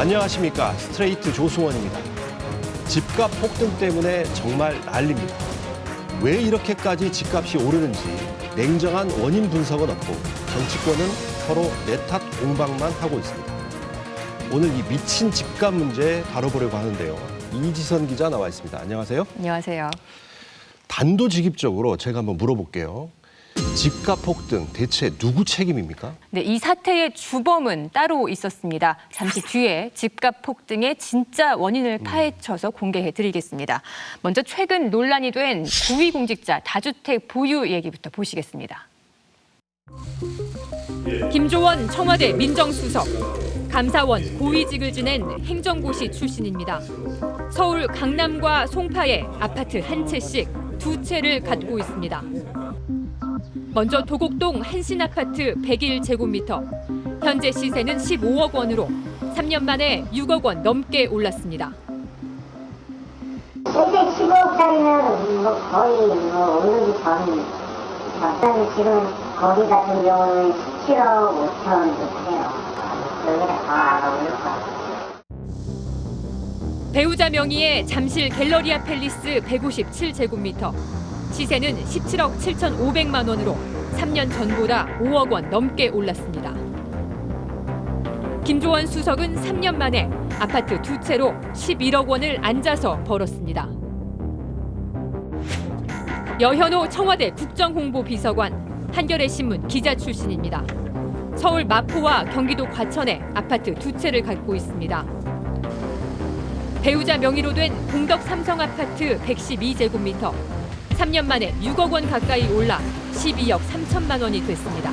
안녕하십니까. 스트레이트 조승원입니다. 집값 폭등 때문에 정말 난립니다. 왜 이렇게까지 집값이 오르는지 냉정한 원인 분석은 없고 정치권은 서로 내 탓 공방만 하고 있습니다. 오늘 이 미친 집값 문제 다뤄보려고 하는데요. 이지선 기자 나와 있습니다. 안녕하세요. 안녕하세요. 단도직입적으로 제가 한번 물어볼게요. 집값 폭등 대체 누구 책임입니까? 네, 이 사태의 주범은 따로 있었습니다. 잠시 뒤에 집값 폭등의 진짜 원인을 파헤쳐서 공개해드리겠습니다. 먼저 최근 논란이 된 고위공직자 다주택 보유 얘기부터 보시겠습니다. 김조원 청와대 민정수석, 감사원 고위직을 지낸 행정고시 출신입니다. 서울 강남과 송파에 아파트 한 채씩 두 채를 갖고 있습니다. 먼저 도곡동 한신아파트 101제곱미터. 현재 시세는 15억 원으로 3년 만에 6억 원 넘게 올랐습니다. 실제 15억짜리는 거의 오르기 전 적당히 지금 거기 같은 경우는 17억 5천 돼요. 여기가 다 올릴 것 같아요. 배우자 명의의 잠실 갤러리아 팰리스 157제곱미터. 시세는 17억 7,500만 원으로 3년 전보다 5억 원 넘게 올랐습니다. 김조원 수석은 3년 만에 아파트 두 채로 11억 원을 앉아서 벌었습니다. 여현호 청와대 국정홍보비서관, 한겨레신문 기자 출신입니다. 서울 마포와 경기도 과천에 아파트 두 채를 갖고 있습니다. 배우자 명의로 된 공덕 삼성아파트 112제곱미터. 3년 만에 6억 원 가까이 올라 12억 3천만 원이 됐습니다.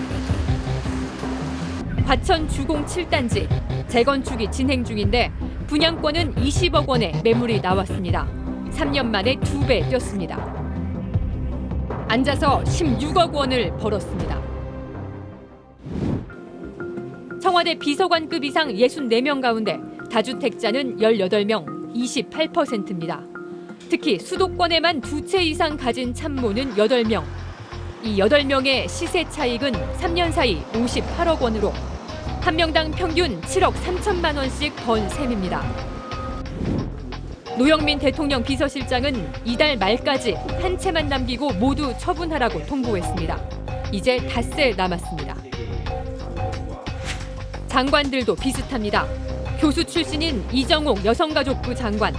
과천 주공 7단지 재건축이 진행 중인데 분양권은 20억 원의 매물이 나왔습니다. 3년 만에 2배 뛰었습니다. 앉아서 16억 원을 벌었습니다. 청와대 비서관급 이상 64명 가운데 다주택자는 18명, 28%입니다. 특히 수도권에만 두 채 이상 가진 참모는 8명. 이 8명의 시세 차익은 3년 사이 58억 원으로 한 명당 평균 7억 3천만 원씩 번 셈입니다. 노영민 대통령 비서실장은 이달 말까지 한 채만 남기고 모두 처분하라고 통보했습니다. 이제 닷새 남았습니다. 장관들도 비슷합니다. 교수 출신인 이정옥 여성가족부 장관,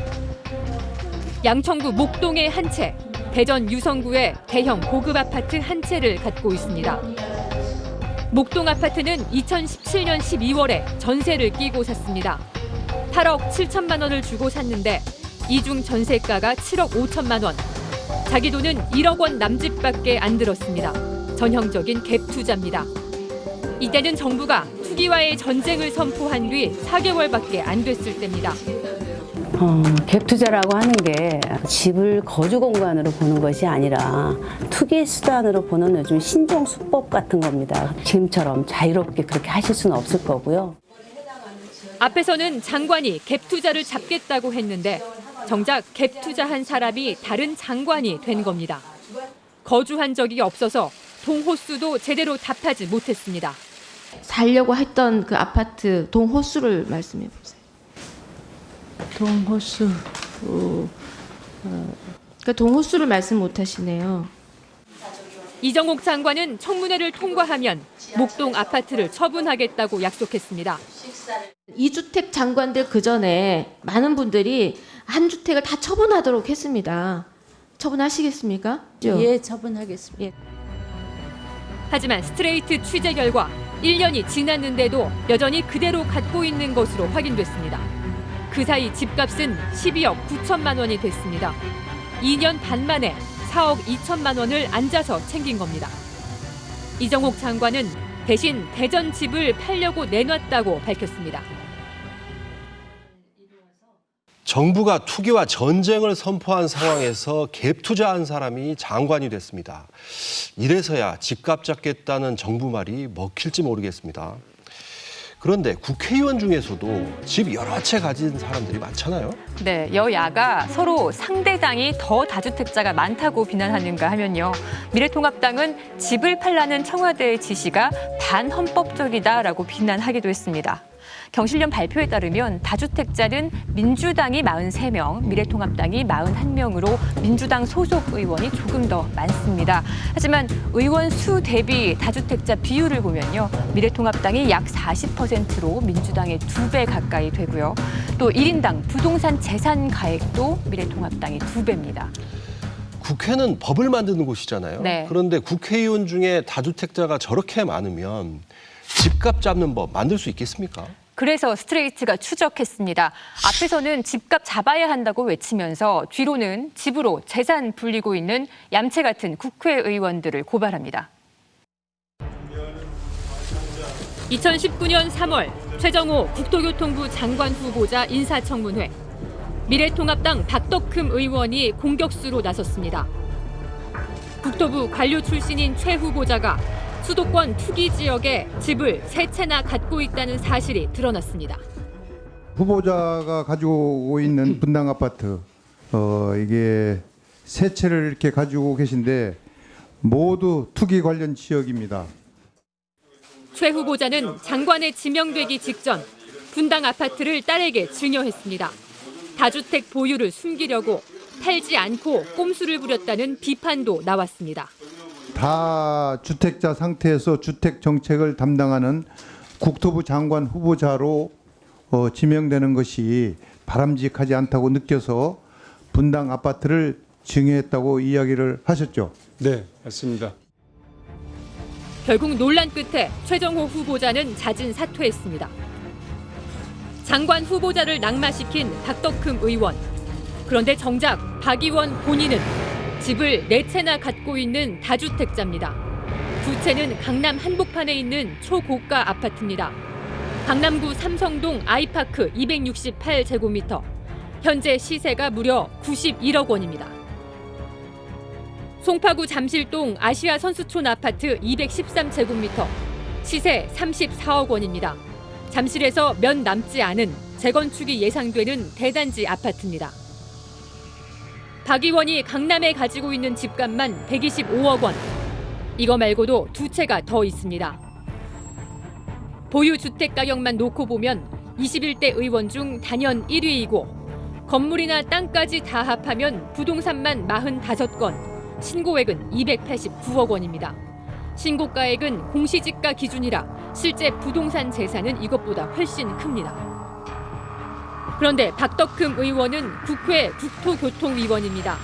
양천구 목동의 한 채, 대전 유성구의 대형 고급 아파트 한 채를 갖고 있습니다. 목동 아파트는 2017년 12월에 전세를 끼고 샀습니다. 8억 7천만 원을 주고 샀는데 이중 전세가가 7억 5천만 원. 자기 돈은 1억 원 남짓밖에 안 들었습니다. 전형적인 갭 투자입니다. 이때는 정부가 투기와의 전쟁을 선포한 뒤 4개월밖에 안 됐을 때입니다. 갭 투자라고 하는 게 집을 거주 공간으로 보는 것이 아니라 투기 수단으로 보는 요즘 신종 수법 같은 겁니다. 지금처럼 자유롭게 그렇게 하실 수는 없을 거고요. 앞에서는 장관이 갭 투자를 잡겠다고 했는데 정작 갭 투자한 사람이 다른 장관이 된 겁니다. 거주한 적이 없어서 동호수도 제대로 답하지 못했습니다. 살려고 했던 그 아파트 동호수를 말씀해 보세요. 동호수. 그 동호수를 말씀 못 하시네요. 이정옥 장관은 청문회를 통과하면 목동 아파트를 처분하겠다고 약속했습니다. 2주택 장관들 그 전에 많은 분들이 한 주택을 다 처분하도록 했습니다. 처분하시겠습니까? 예, 처분하겠습니다. 예. 하지만 스트레이트 취재 결과 1년이 지났는데도 여전히 그대로 갖고 있는 것으로 확인됐습니다. 그 사이 집값은 12억 9천만 원이 됐습니다. 2년 반 만에 4억 2천만 원을 앉아서 챙긴 겁니다. 이정옥 장관은 대신 대전 집을 팔려고 내놨다고 밝혔습니다. 정부가 투기와 전쟁을 선포한 상황에서 갭 투자한 사람이 장관이 됐습니다. 이래서야 집값 잡겠다는 정부 말이 먹힐지 모르겠습니다. 그런데 국회의원 중에서도 집 여러 채 가진 사람들이 많잖아요. 네, 여야가 서로 상대당이 더 다주택자가 많다고 비난하는가 하면요. 미래통합당은 집을 팔라는 청와대의 지시가 반헌법적이다라고 비난하기도 했습니다. 경실련 발표에 따르면 다주택자는 민주당이 43명, 미래통합당이 41명으로 민주당 소속 의원이 조금 더 많습니다. 하지만 의원 수 대비 다주택자 비율을 보면요. 미래통합당이 약 40%로 민주당의 2배 가까이 되고요. 또 1인당 부동산 재산 가액도 미래통합당이 2배입니다. 국회는 법을 만드는 곳이잖아요. 네. 그런데 국회의원 중에 다주택자가 저렇게 많으면 집값 잡는 법 만들 수 있겠습니까? 그래서 스트레이트가 추적했습니다. 앞에서는 집값 잡아야 한다고 외치면서 뒤로는 집으로 재산 불리고 있는 얌체 같은 국회의원들을 고발합니다. 2019년 3월 최정호 국토교통부 장관 후보자 인사청문회. 미래통합당 박덕흠 의원이 공격수로 나섰습니다. 국토부 관료 출신인 최 후보자가 수도권 투기 지역에 집을 3채나 갖고 있다는 사실이 드러났습니다. 후보자가 가지고 있는 분당 아파트 이게 3채를 이렇게 가지고 계신데 모두 투기 관련 지역입니다. 최 후보자는 장관에 지명되기 직전 분당 아파트를 딸에게 증여했습니다. 다주택 보유를 숨기려고 팔지 않고 꼼수를 부렸다는 비판도 나왔습니다. 다주택자 상태에서 주택 정책을 담당하는 국토부 장관 후보자로 지명되는 것이 바람직하지 않다고 느껴서 분당 아파트를 증여했다고 이야기를 하셨죠? 네, 맞습니다. 결국 논란 끝에 최정호 후보자는 잦은 사퇴했습니다. 장관 후보자를 낙마시킨 박덕흠 의원. 그런데 정작 박 의원 본인은 집을 4채나 갖고 있는 다주택자입니다. 2채는 강남 한복판에 있는 초고가 아파트입니다. 강남구 삼성동 아이파크 268제곱미터. 현재 시세가 무려 91억 원입니다. 송파구 잠실동 아시아 선수촌 아파트 213제곱미터. 시세 34억 원입니다. 잠실에서 몇 남지 않은 재건축이 예상되는 대단지 아파트입니다. 박 의원이 강남에 가지고 있는 집값만 125억 원. 이거 말고도 2채가 더 있습니다. 보유 주택 가격만 놓고 보면 21대 의원 중 단연 1위이고 건물이나 땅까지 다 합하면 부동산만 45건, 신고액은 289억 원입니다. 신고가액은 공시지가 기준이라 실제 부동산 재산은 이것보다 훨씬 큽니다. 그런데 박덕흠 의원은 국회 국토교통위원입니다.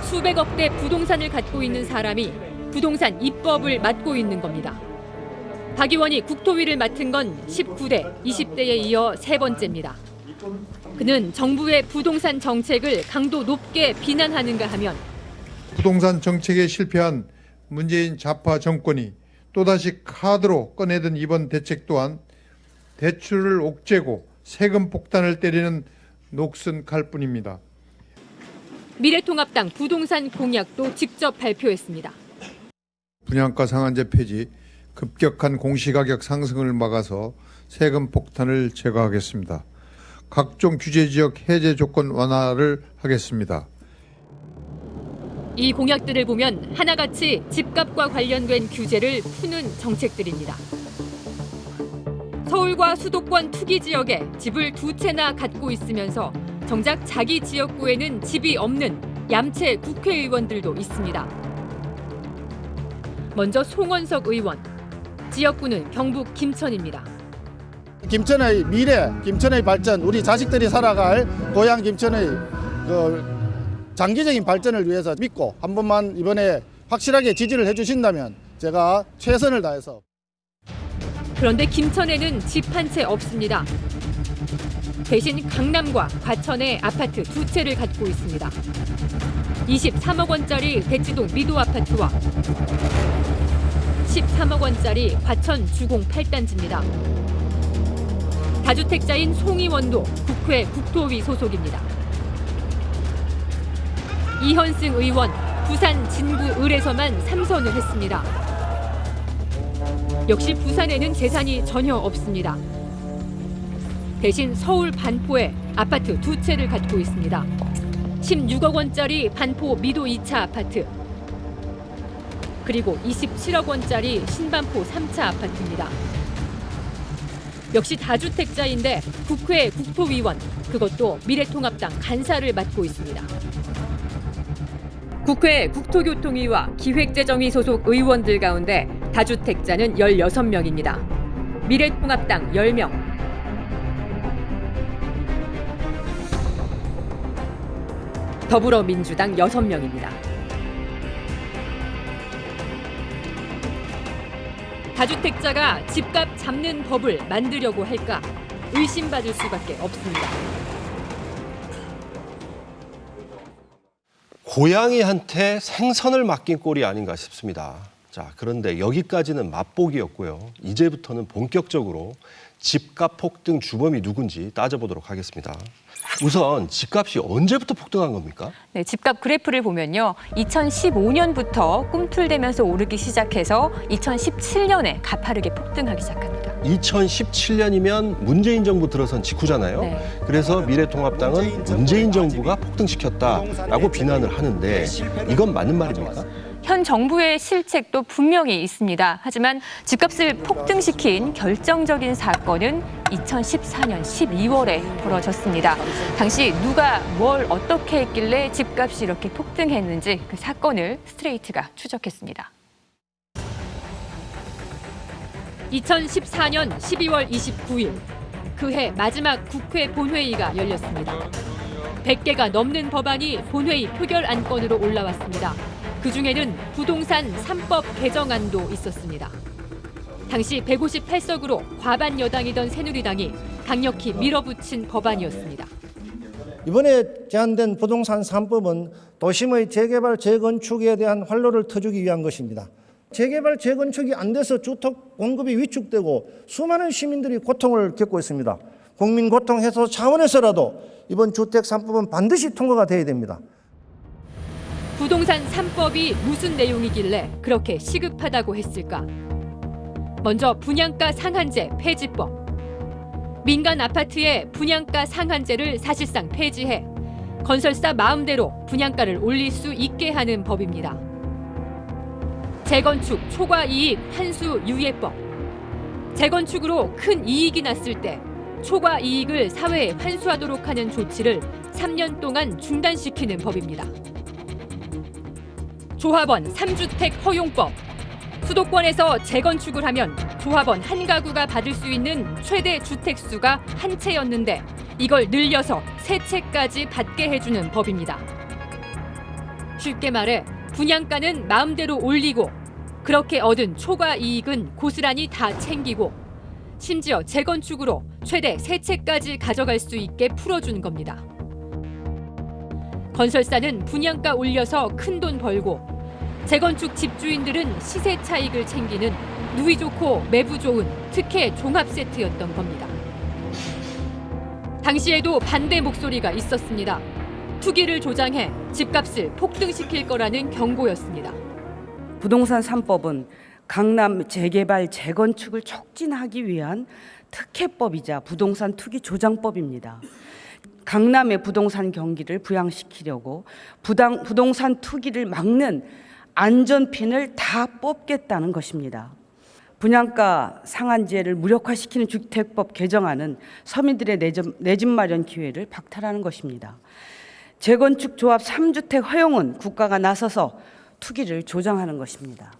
수백억대 부동산을 갖고 있는 사람이 부동산 입법을 맡고 있는 겁니다. 박 의원이 국토위를 맡은 건 19대, 20대에 이어 3번째입니다. 그는 정부의 부동산 정책을 강도 높게 비난하는가 하면 부동산 정책에 실패한 문재인 좌파 정권이 또다시 카드로 꺼내든 이번 대책 또한 대출을 옥죄고 세금 폭탄을 때리는 녹슨 칼뿐입니다. 미래통합당 부동산 공약도 직접 발표했습니다. 분양가 상한제 폐지, 급격한 공시가격 상승을 막아서 세금 폭탄을 제거하겠습니다. 각종 규제 지역 해제 조건 완화를 하겠습니다. 이 공약들을 보면 하나같이 집값과 관련된 규제를 푸는 정책들입니다. 서울과 수도권 투기 지역에 집을 2채나 갖고 있으면서 정작 자기 지역구에는 집이 없는 얌체 국회의원들도 있습니다. 먼저 송원석 의원, 지역구는 경북 김천입니다. 김천의 미래, 김천의 발전, 우리 자식들이 살아갈 고향 김천의 장기적인 발전을 위해서 믿고 한 번만 이번에 확실하게 지지를 해주신다면 제가 최선을 다해서. 그런데 김천에는 집 한 채 없습니다. 대신 강남과 과천에 아파트 2채를 갖고 있습니다. 23억 원짜리 대치동 미도 아파트와 13억 원짜리 과천 주공 8단지입니다. 다주택자인 송 의원도 국회 국토위 소속입니다. 이현승 의원, 부산 진구 을에서만 3선을 했습니다. 역시 부산에는 재산이 전혀 없습니다. 대신 서울 반포에 아파트 2채를 갖고 있습니다. 16억 원짜리 반포 미도 2차 아파트, 그리고 27억 원짜리 신반포 3차 아파트입니다. 역시 다주택자인데 국회 국토위원, 그것도 미래통합당 간사를 맡고 있습니다. 국회 국토교통위와 기획재정위 소속 의원들 가운데 다주택자는 16명입니다. 미래통합당 10명. 더불어민주당 6명입니다. 다주택자가 집값 잡는 법을 만들려고 할까 의심받을 수밖에 없습니다. 고양이한테 생선을 맡긴 꼴이 아닌가 싶습니다. 자, 그런데 여기까지는 맛보기였고요. 이제부터는 본격적으로 집값 폭등 주범이 누군지 따져보도록 하겠습니다. 우선 집값이 언제부터 폭등한 겁니까? 네, 집값 그래프를 보면요. 2015년부터 꿈틀대면서 오르기 시작해서 2017년에 가파르게 폭등하기 시작합니다. 2017년이면 문재인 정부 들어선 직후잖아요. 네. 그래서 미래통합당은 문재인 정부가 폭등시켰다라고 비난을 하는데 이건 맞는 말입니까? 현 정부의 실책도 분명히 있습니다. 하지만 집값을 폭등시킨 결정적인 사건은 2014년 12월에 벌어졌습니다. 당시 누가 뭘 어떻게 했길래 집값이 이렇게 폭등했는지 그 사건을 스트레이트가 추적했습니다. 2014년 12월 29일, 그해 마지막 국회 본회의가 열렸습니다. 100개가 넘는 법안이 본회의 표결 안건으로 올라왔습니다. 그중에는 부동산 3법 개정안도 있었습니다. 당시 158석으로 과반 여당이던 새누리당이 강력히 밀어붙인 법안이었습니다. 이번에 제안된 부동산 3법은 도심의 재개발, 재건축에 대한 활로를 터주기 위한 것입니다. 재개발, 재건축이 안 돼서 주택 공급이 위축되고 수많은 시민들이 고통을 겪고 있습니다. 국민 고통 해소 차원에서라도 이번 주택 3법은 반드시 통과가 돼야 됩니다. 부동산 3법이 무슨 내용이길래 그렇게 시급하다고 했을까? 먼저 분양가 상한제 폐지법. 민간 아파트의 분양가 상한제를 사실상 폐지해 건설사 마음대로 분양가를 올릴 수 있게 하는 법입니다. 재건축 초과 이익 환수 유예법. 재건축으로 큰 이익이 났을 때 초과 이익을 사회에 환수하도록 하는 조치를 3년 동안 중단시키는 법입니다. 조합원 3주택 허용법. 수도권에서 재건축을 하면 조합원 한 가구가 받을 수 있는 최대 주택수가 한 채였는데 이걸 늘려서 3채까지 받게 해주는 법입니다. 쉽게 말해 분양가는 마음대로 올리고 그렇게 얻은 초과 이익은 고스란히 다 챙기고 심지어 재건축으로 최대 3채까지 가져갈 수 있게 풀어준 겁니다. 건설사는 분양가 올려서 큰돈 벌고 재건축 집주인들은 시세 차익을 챙기는 누이 좋고 매부 좋은 특혜 종합 세트였던 겁니다. 당시에도 반대 목소리가 있었습니다. 투기를 조장해 집값을 폭등시킬 거라는 경고였습니다. 부동산 3법은 강남 재개발, 재건축을 촉진하기 위한 특혜법이자 부동산 투기 조장법입니다. 강남의 부동산 경기를 부양시키려고 부동산 투기를 막는 안전핀을 다 뽑겠다는 것입니다. 분양가 상한제를 무력화시키는 주택법 개정안은 서민들의 내 집 마련 기회를 박탈하는 것입니다. 재건축 조합 3주택 허용은 국가가 나서서 투기를 조장하는 것입니다.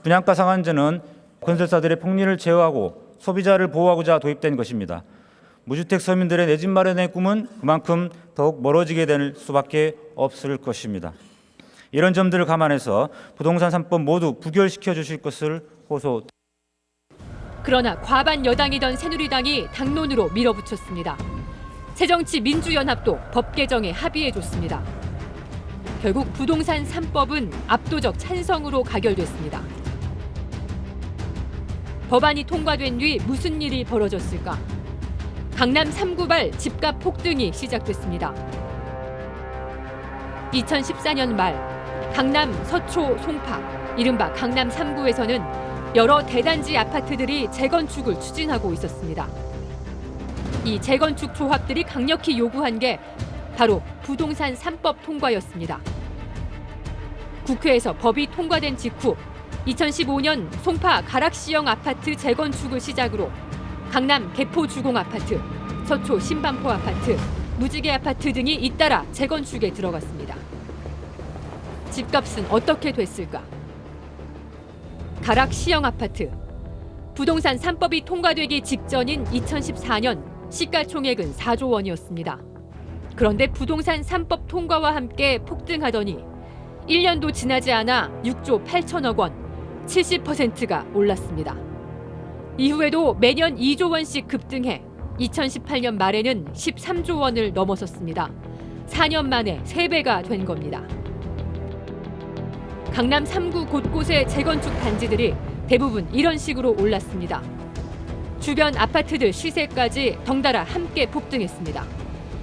분양가 상한제는 건설사들의 폭리를 제어하고 소비자를 보호하고자 도입된 것입니다. 무주택 서민들의 내 집 마련의 꿈은 그만큼 더욱 멀어지게 될 수밖에 없을 것입니다. 이런 점들을 감안해서 부동산 3법 모두 부결시켜 주실 것을 호소. 그러나 과반 여당이던 새누리당이 당론으로 밀어붙였습니다. 새정치민주연합도 법 개정에 합의해줬습니다. 결국 부동산 3법은 압도적 찬성으로 가결됐습니다. 법안이 통과된 뒤 무슨 일이 벌어졌을까? 강남 3구발 집값 폭등이 시작됐습니다. 2014년 말 강남 서초 송파, 이른바 강남 3구에서는 여러 대단지 아파트들이 재건축을 추진하고 있었습니다. 이 재건축 조합들이 강력히 요구한 게 바로 부동산 3법 통과였습니다. 국회에서 법이 통과된 직후 2015년 송파 가락시형 아파트 재건축을 시작으로 강남 개포 주공 아파트, 서초 신반포 아파트, 무지개 아파트 등이 잇따라 재건축에 들어갔습니다. 집값은 어떻게 됐을까? 가락 시형 아파트. 부동산 3법이 통과되기 직전인 2014년 시가총액은 4조 원이었습니다. 그런데 부동산 3법 통과와 함께 폭등하더니 1년도 지나지 않아 6조 8천억 원, 70%가 올랐습니다. 이후에도 매년 2조 원씩 급등해 2018년 말에는 13조 원을 넘어섰습니다. 4년 만에 3배가 된 겁니다. 강남 3구 곳곳의 재건축 단지들이 대부분 이런 식으로 올랐습니다. 주변 아파트들 시세까지 덩달아 함께 폭등했습니다.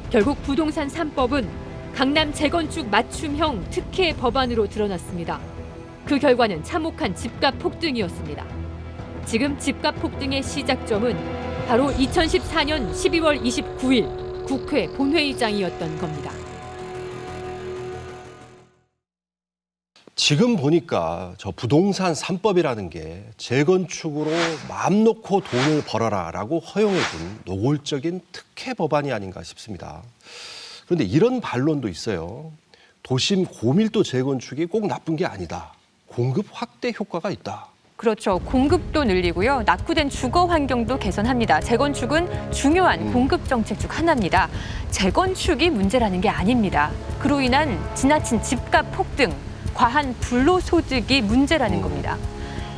결국 부동산 3법은 강남 재건축 맞춤형 특혜 법안으로 드러났습니다. 그 결과는 참혹한 집값 폭등이었습니다. 지금 집값 폭등의 시작점은 바로 2014년 12월 29일 국회 본회의장이었던 겁니다. 지금 보니까 저 부동산 3법이라는 게 재건축으로 마음 놓고 돈을 벌어라라고 허용해준 노골적인 특혜 법안이 아닌가 싶습니다. 그런데 이런 반론도 있어요. 도심 고밀도 재건축이 꼭 나쁜 게 아니다. 공급 확대 효과가 있다. 그렇죠. 공급도 늘리고요. 낙후된 주거 환경도 개선합니다. 재건축은 중요한 공급 정책 중 하나입니다. 재건축이 문제라는 게 아닙니다. 그로 인한 지나친 집값 폭등, 과한 불로소득이 문제라는 겁니다.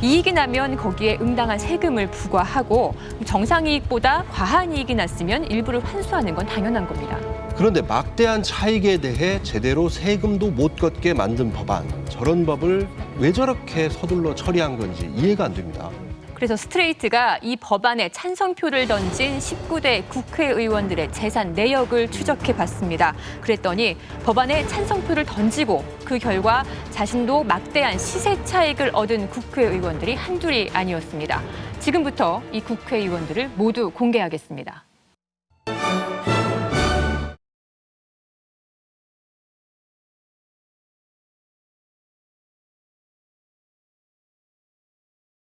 이익이 나면 거기에 응당한 세금을 부과하고 정상이익보다 과한 이익이 났으면 일부를 환수하는 건 당연한 겁니다. 그런데 막대한 차익에 대해 제대로 세금도 못 걷게 만든 법안, 저런 법을 왜 저렇게 서둘러 처리한 건지 이해가 안 됩니다. 그래서 스트레이트가 이 법안에 찬성표를 던진 19대 국회의원들의 재산 내역을 추적해 봤습니다. 그랬더니 법안에 찬성표를 던지고 그 결과 자신도 막대한 시세 차익을 얻은 국회의원들이 한둘이 아니었습니다. 지금부터 이 국회의원들을 모두 공개하겠습니다.